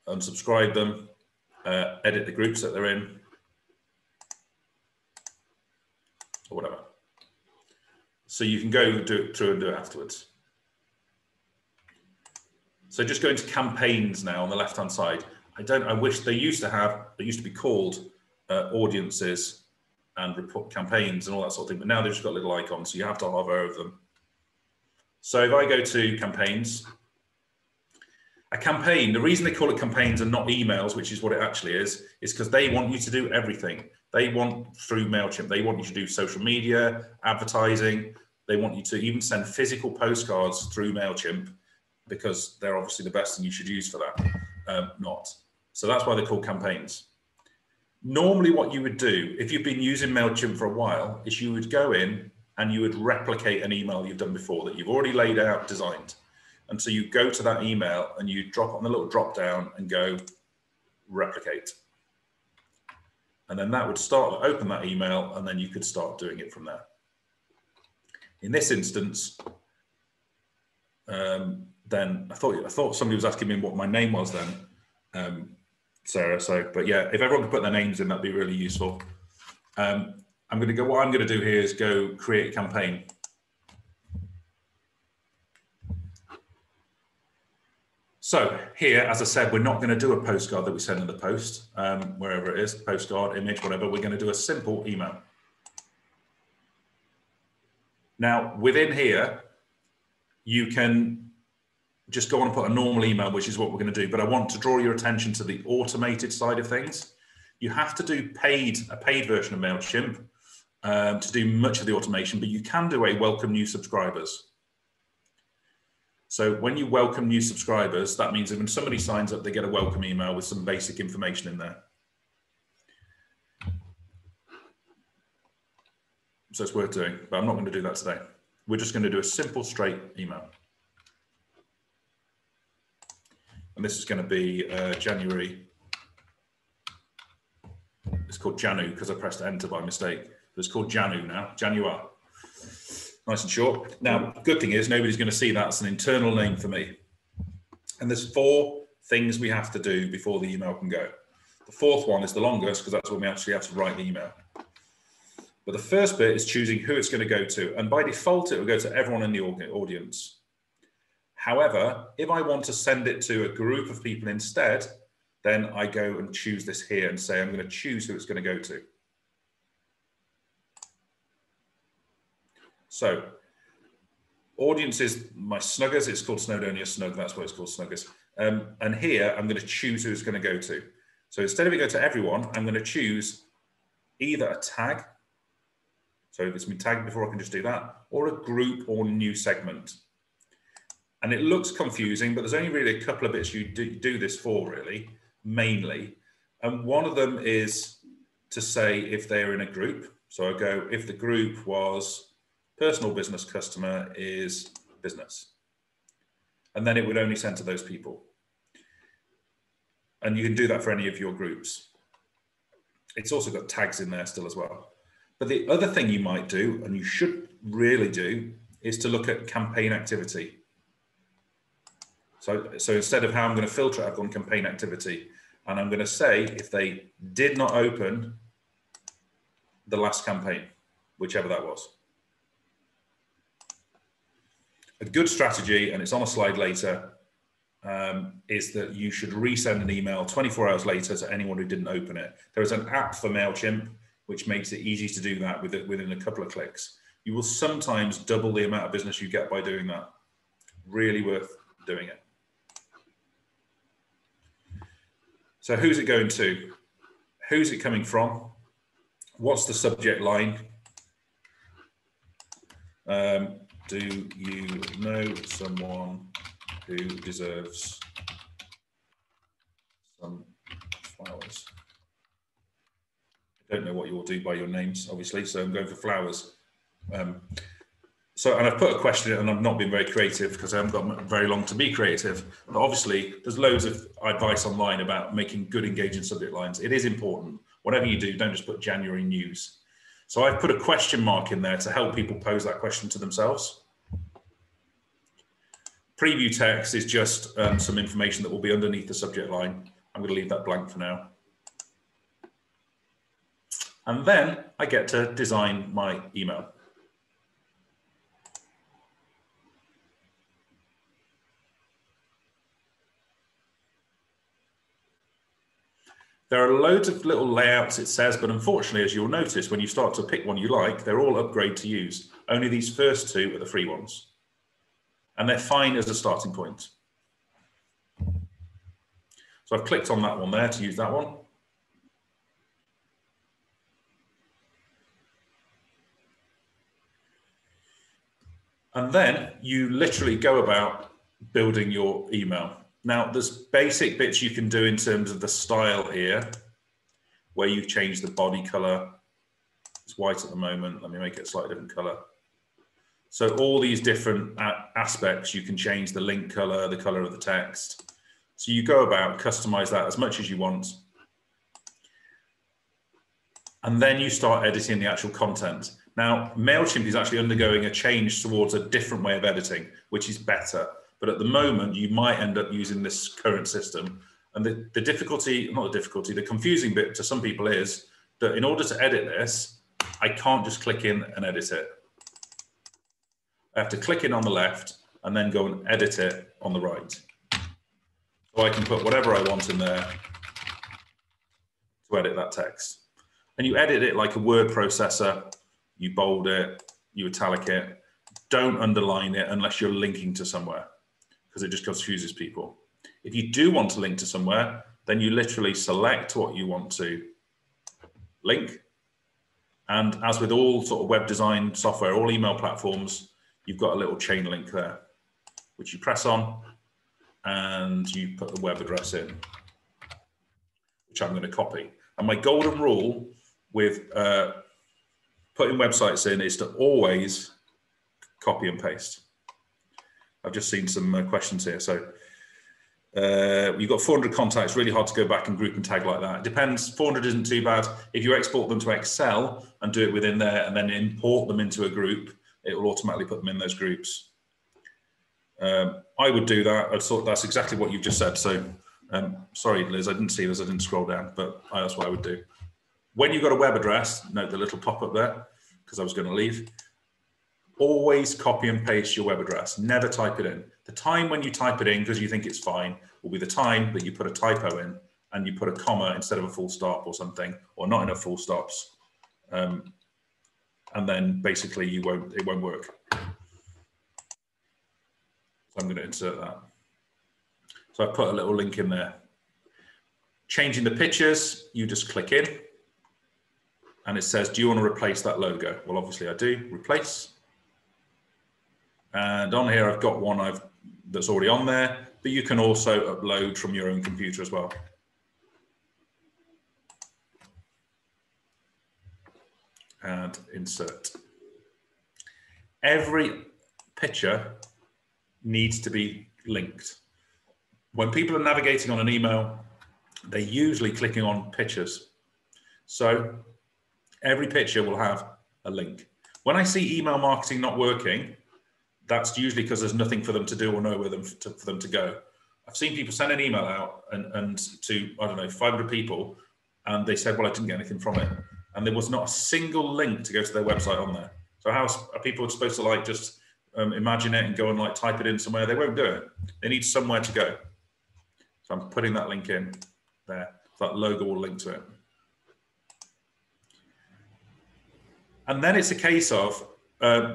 unsubscribe them, edit the groups that they're in, or whatever. So you can go through and do it afterwards. So just going to campaigns now on the left-hand side. I wish they used to be called audiences and report campaigns and all that sort of thing, but now they've just got little icons, so you have to hover over them. So if I go to campaigns, a campaign, the reason they call it campaigns and not emails, which is what it actually is because they want you to do everything. They want, through MailChimp, they want you to do social media, advertising. They want you to even send physical postcards through MailChimp because they're obviously the best and you should use for that, not. So that's why they're called campaigns. Normally what you would do, if you've been using MailChimp for a while, is you would go in and you would replicate an email you've done before that you've already laid out, designed. And so you go to that email and you drop on the little drop down and go replicate. And then that would start, open that email, and then you could start doing it from there. In this instance, then I thought somebody was asking me what my name was then, Sarah. So, but yeah, if everyone could put their names in, that'd be really useful. What I'm going to do here is go create a campaign. So here, as I said, we're not going to do a postcard that we send in the post, wherever it is, postcard, image, whatever. We're going to do a simple email. Now, within here, you can just go on and put a normal email, which is what we're going to do. But I want to draw your attention to the automated side of things. You have to do a paid version of MailChimp to do much of the automation, but you can do a welcome new subscribers. So when you welcome new subscribers, that means that when somebody signs up, they get a welcome email with some basic information in there. So it's worth doing, but I'm not going to do that today. We're just going to do a simple straight email. And this is going to be January. It's called Janu because I pressed enter by mistake. But it's called Janu now, Januar. Nice and short. Now, the good thing is nobody's going to see that as an internal name for me. And there's 4 things we have to do before the email can go. The 4th one is the longest because that's when we actually have to write the email. But the first bit is choosing who it's going to go to. And by default, it will go to everyone in the audience. However, if I want to send it to a group of people instead, then I go and choose this here and say, I'm going to choose who it's going to go to. So audience is my Snuggers. It's called Snowdonia Snug. That's why it's called Snuggers. And here, I'm going to choose who it's going to go to. So instead of it go to everyone, I'm going to choose either a tag. So if it's been tagged before, I can just do that, or a group or new segment. And it looks confusing, but there's only really a couple of bits you do this for, really, mainly. And one of them is to say if they're in a group. So I go, if the group was personal business customer is business. And then it would only send to those people. And you can do that for any of your groups. It's also got tags in there still as well. But the other thing you might do, and you should really do, is to look at campaign activity. So instead of how I'm going to filter it, I've gone campaign activity. And I'm going to say if they did not open the last campaign, whichever that was. A good strategy, and it's on a slide later, is that you should resend an email 24 hours later to anyone who didn't open it. There is an app for MailChimp, which makes it easy to do that within a couple of clicks. You will sometimes double the amount of business you get by doing that. Really worth doing it. So who's it going to? Who's it coming from? What's the subject line? Do you know someone who deserves some flowers? don't know what you all do by your names, obviously, so I'm going for flowers. So, and I've put a question in, and I've not been very creative because I haven't got very long to be creative. But obviously, there's loads of advice online about making good, engaging subject lines. It is important. Whatever you do, don't just put January news. So I've put a question mark in there to help people pose that question to themselves. Preview text is just some information that will be underneath the subject line. I'm going to leave that blank for now. And then I get to design my email. There are loads of little layouts, it says, but unfortunately, as you'll notice, when you start to pick one you like, they're all upgrade to use. Only these first two are the free ones. And they're fine as a starting point. So I've clicked on that one there to use that one. And then you literally go about building your email. Now, there's basic bits you can do in terms of the style here, where you change the body color. It's white at the moment. Let me make it a slightly different color. So all these different aspects, you can change the link color, the color of the text. So you go about, customize that as much as you want. And then you start editing the actual content. Now, MailChimp is actually undergoing a change towards a different way of editing, which is better. But at the moment, you might end up using this current system. And the difficulty, not the difficulty, the confusing bit to some people is that in order to edit this, I can't just click in and edit it. I have to click in on the left and then go and edit it on the right. So I can put whatever I want in there to edit that text. And you edit it like a word processor. You bold it, you italic it. Don't underline it unless you're linking to somewhere, because it just confuses people. If you do want to link to somewhere, then you literally select what you want to link. And as with all sort of web design software, all email platforms, you've got a little chain link there, which you press on and you put the web address in, which I'm going to copy. And my golden rule with putting websites in is to always copy and paste. I've just seen some questions here. So you've got 400 contacts, really hard to go back and group and tag like that. It depends, 400 isn't too bad. If you export them to Excel and do it within there and then import them into a group, it will automatically put them in those groups. I would do that. I thought that's exactly what you've just said. So sorry, Liz, I didn't see this, I didn't scroll down, but that's what I would do. When you've got a web address, note the little pop-up there, because I was going to leave. Always copy and paste your web address. Never type it in. The time when you type it in because you think it's fine will be the time that you put a typo in and you put a comma instead of a full stop or something, or not enough full stops. And then basically it won't work. So I'm going to insert that. So I put a little link in there. Changing the pictures, you just click in and it says, do you want to replace that logo? Well, obviously I do, replace. And on here, I've got one that's already on there, but you can also upload from your own computer as well. And insert. Every picture needs to be linked. When people are navigating on an email, they're usually clicking on pictures. So every picture will have a link. When I see email marketing not working, that's usually because there's nothing for them to do or nowhere for them to go. I've seen people send an email out and to, I don't know, 500 people, and they said, well, I didn't get anything from it. And there was not a single link to go to their website on there. So how are people supposed to like just imagine it and go and like type it in somewhere? They won't do it. They need somewhere to go. So I'm putting that link in there. That logo will link to it. And then it's a case of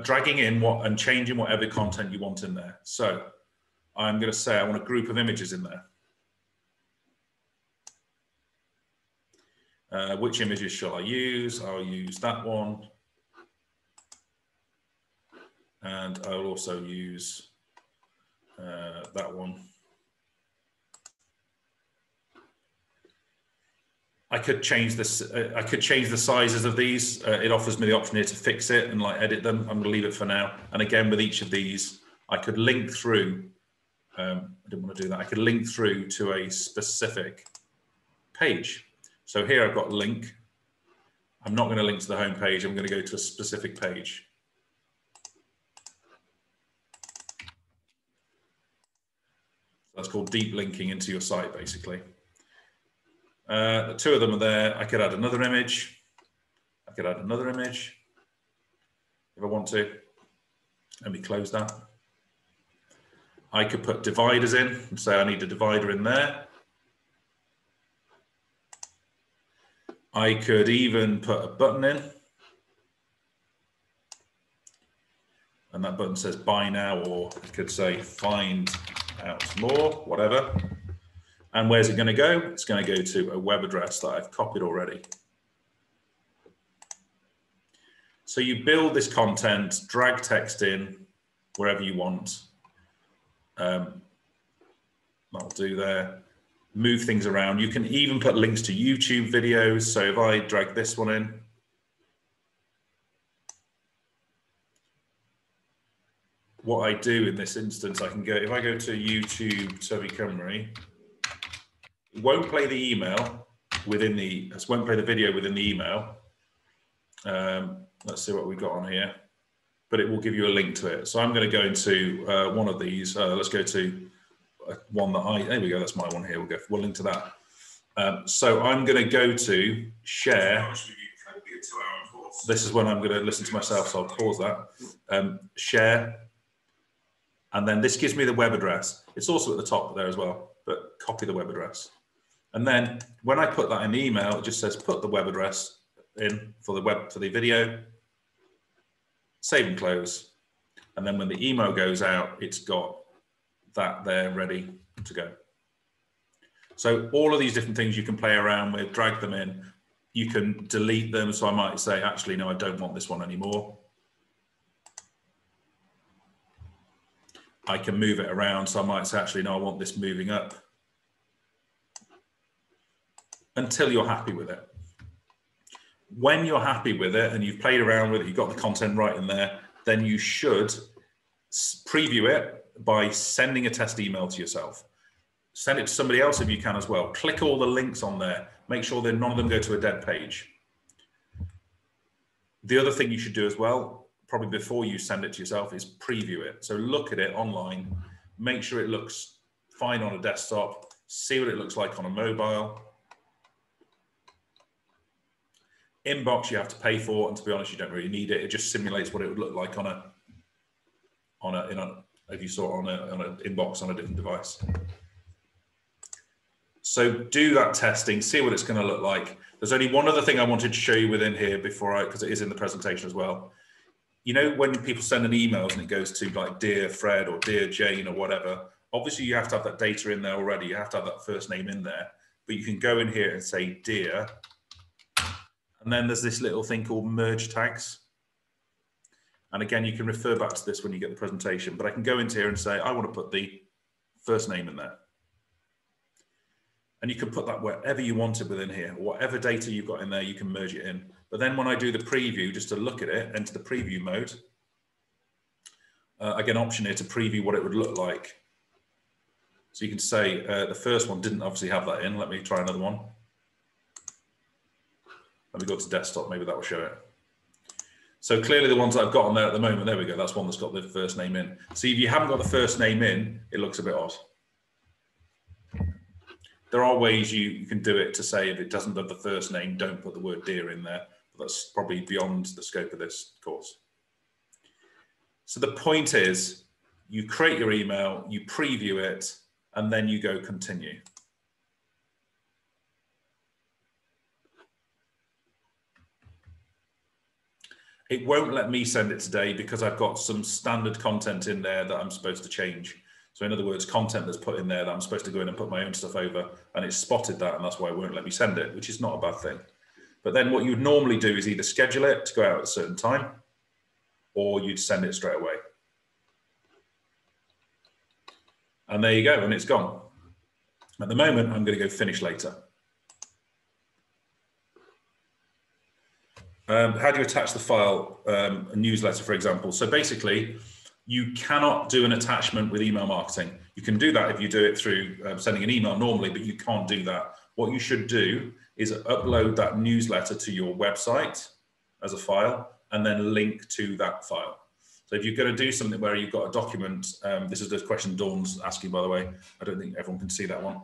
dragging in and changing whatever content you want in there. So I'm going to say I want a group of images in there. Which images shall I use? I'll use that one. And I'll also use that one. I could change this. I could change the sizes of these. It offers me the option here to fix it and like edit them. I'm going to leave it for now. And again, with each of these, I could link through. I didn't want to do that. I could link through to a specific page. So here I've got link. I'm not going to link to the home page. I'm going to go to a specific page. That's called deep linking into your site, basically. The two of them are there. I could add another image. I could add another image if I want to. Let me close that. I could put dividers in and say I need a divider in there. I could even put a button in. And that button says buy now, or I could say find out more, whatever. And where's it going to go? It's going to go to a web address that I've copied already. So you build this content, drag text in wherever you want. That'll do there. Move things around. You can even put links to YouTube videos. So if I drag this one in, what I do in this instance, I can go, if I go to YouTube Tyfi Cymru, it won't play the email within the, it won't play the video within the email. Let's see what we've got on here, but it will give you a link to it. So I'm going to go into one of these. Let's go to one that there we go, that's my one here. We'll link to that. So I'm going to go to share. This is when I'm going to listen to myself, so I'll pause that. Share. And then this gives me the web address. It's also at the top there as well, but copy the web address. And then when I put that in the email, it just says put the web address in for the video, save and close. And then when the email goes out, it's got that there ready to go. So all of these different things you can play around with, drag them in. You can delete them. So I might say, actually, no, I don't want this one anymore. I can move it around. So I might say, actually, no, I want this moving up, until you're happy with it. When you're happy with it and you've played around with it, you've got the content right in there, then you should preview it by sending a test email to yourself. Send it to somebody else if you can as well. Click all the links on there. Make sure that none of them go to a dead page. The other thing you should do as well, probably before you send it to yourself, is preview it. So look at it online, make sure it looks fine on a desktop, see what it looks like on a mobile. Inbox you have to pay for, and to be honest, you don't really need it. It just simulates what it would look like if you saw it on an inbox on a different device. So do that testing, see what it's going to look like. There's only one other thing I wanted to show you within here because it is in the presentation as well. You know, when people send an email and it goes to like Dear Fred or Dear Jane or whatever, obviously you have to have that data in there already. You have to have that first name in there, but you can go in here and say Dear. And then there's this little thing called merge tags. And again, you can refer back to this when you get the presentation, but I can go into here and say, I want to put the first name in there. And you can put that wherever you want it within here. Whatever data you've got in there, you can merge it in. But then when I do the preview, just to look at it, enter the preview mode, I get an option here to preview what it would look like. So you can say the first one didn't obviously have that in. Let me try another one. Let me go to desktop, maybe that will show it. So clearly the ones that I've got on there at the moment, there we go, that's one that's got the first name in. See, if you haven't got the first name in, it looks a bit odd. There are ways you can do it to say if it doesn't have the first name, don't put the word Dear in there. But that's probably beyond the scope of this course. So the point is, you create your email, you preview it, and then you go continue. It won't let me send it today because I've got some standard content in there that I'm supposed to change. So in other words, content that's put in there that I'm supposed to go in and put my own stuff over, and it's spotted that, and that's why it won't let me send it, which is not a bad thing. But then what you would normally do is either schedule it to go out at a certain time, or you'd send it straight away. And there you go, and it's gone. At the moment, I'm going to go finish later. How do you attach the file? A newsletter, for example. So basically, you cannot do an attachment with email marketing. You can do that if you do it through sending an email normally, but you can't do that. What you should do is upload that newsletter to your website as a file and then link to that file. So if you're going to do something where you've got a document, this is the question Dawn's asking, by the way. I don't think everyone can see that one.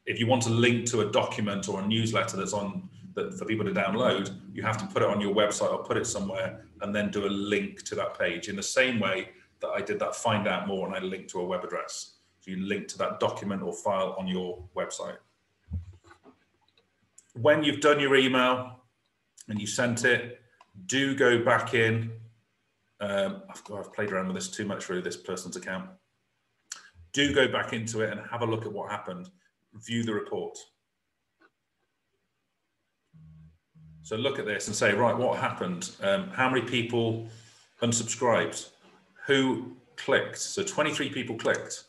If you want to link to a document or a newsletter that's on for people to download, you have to put it on your website or put it somewhere and then do a link to that page in the same way that I did that find out more and I linked to a web address. So you link to that document or file on your website. When you've done your email and you sent it, do go back in. I've played around with this too much, really, this person's account. Do go back into it and have a look at what happened. View the report. So look at this and say, right, what happened? How many people unsubscribed? Who clicked? So 23 people clicked.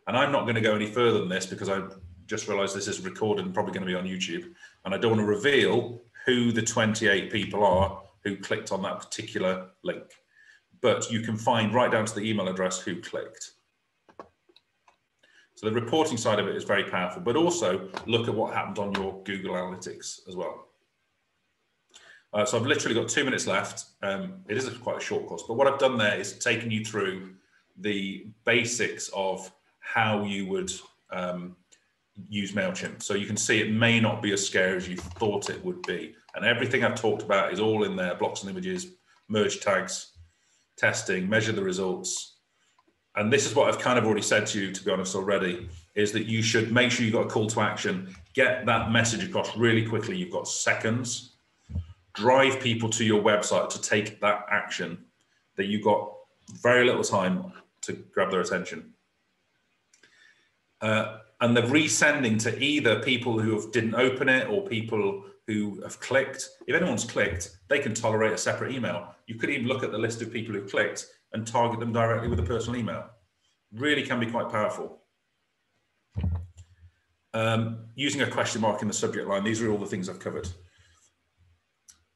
And I'm not going to go any further than this because I just realized this is recorded and probably going to be on YouTube. And I don't want to reveal who the 28 people are who clicked on that particular link. But you can find right down to the email address who clicked. So the reporting side of it is very powerful, but also look at what happened on your Google Analytics as well. So I've literally got 2 minutes left. It is quite a short course, but what I've done there is taken you through the basics of how you would use MailChimp. So you can see it may not be as scary as you thought it would be. And everything I've talked about is all in there: blocks and images, merge tags, testing, measure the results. And this is what I've kind of already said to you, to be honest, already, is that you should make sure you've got a call to action, get that message across really quickly. You've got seconds. Drive people to your website to take that action, that you've got very little time to grab their attention. And the resending to either people who didn't open it or people who have clicked. If anyone's clicked, they can tolerate a separate email. You could even look at the list of people who clicked and target them directly with a personal email. Really can be quite powerful. Using a question mark in the subject line. These are all the things I've covered.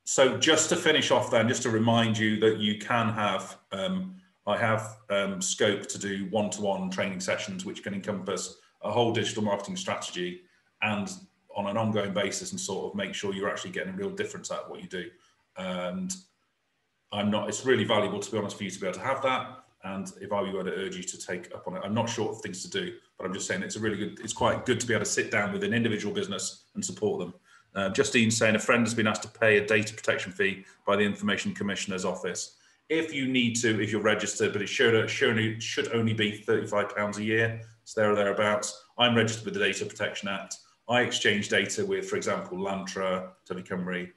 So just to finish off then, just to remind you that you can have, I have scope to do one-to-one training sessions, which can encompass a whole digital marketing strategy and on an ongoing basis, and sort of make sure you're actually getting a real difference out of what you do. And it's really valuable, to be honest, for you to be able to have that. And if I were to urge you to take up on it, I'm not short of things to do, but I'm just saying it's quite good to be able to sit down with an individual business and support them. Justine's saying a friend has been asked to pay a data protection fee by the Information Commissioner's office. If you need to, if you're registered, but it should only be £35 a year, so there or thereabouts. I'm registered with the Data Protection Act. I exchange data with, for example, Lantra, Tony Cymru,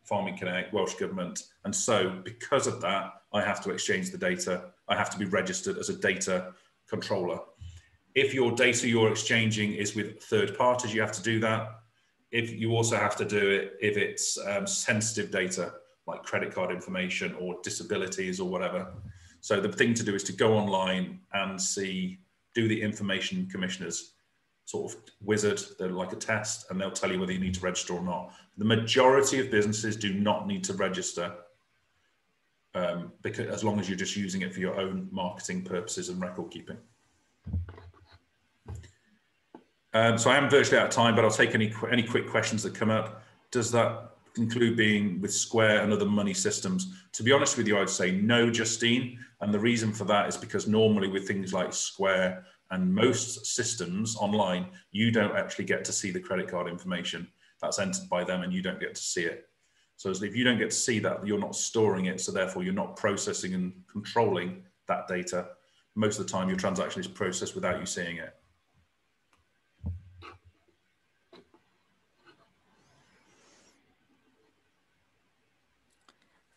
Farming Connect, Welsh Government. And so because of that, I have to exchange the data. I have to be registered as a data controller. If your data you're exchanging is with third parties, you have to do that. If you also have to do it if it's sensitive data, like credit card information or disabilities or whatever. So the thing to do is to go online and do the Information Commissioner's sort of wizard. They're like a test, and they'll tell you whether you need to register or not. The majority of businesses do not need to register because as long as you're just using it for your own marketing purposes and record keeping. So I am virtually out of time, but I'll take any quick questions that come up. Does that include being with Square and other money systems? To be honest with you, I'd say no, Justine. And the reason for that is because normally with things like Square and most systems online, you don't actually get to see the credit card information. That's entered by them and you don't get to see it. So if you don't get to see that, you're not storing it. So therefore you're not processing and controlling that data. Most of the time your transaction is processed without you seeing it.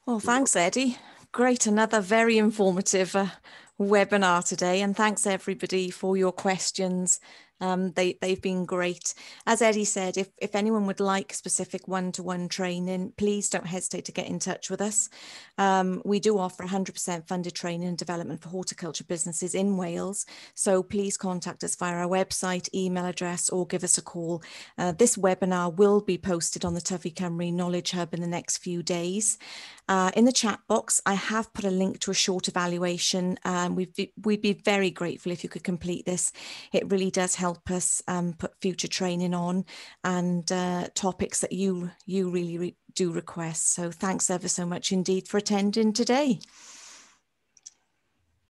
Well, thanks, Eddie. Great, another very informative webinar today. And thanks everybody for your questions They've been great. As Eddie said, if anyone would like specific one-to-one training, please don't hesitate to get in touch with us. We do offer 100% funded training and development for horticulture businesses in Wales. So please contact us via our website, email address, or give us a call. This webinar will be posted on the Tyfu Cymru Knowledge Hub in the next few days. In the chat box, I have put a link to a short evaluation. We'd be very grateful if you could complete this. It really does help us put future training on and topics that you really do request. So thanks ever so much indeed for attending today.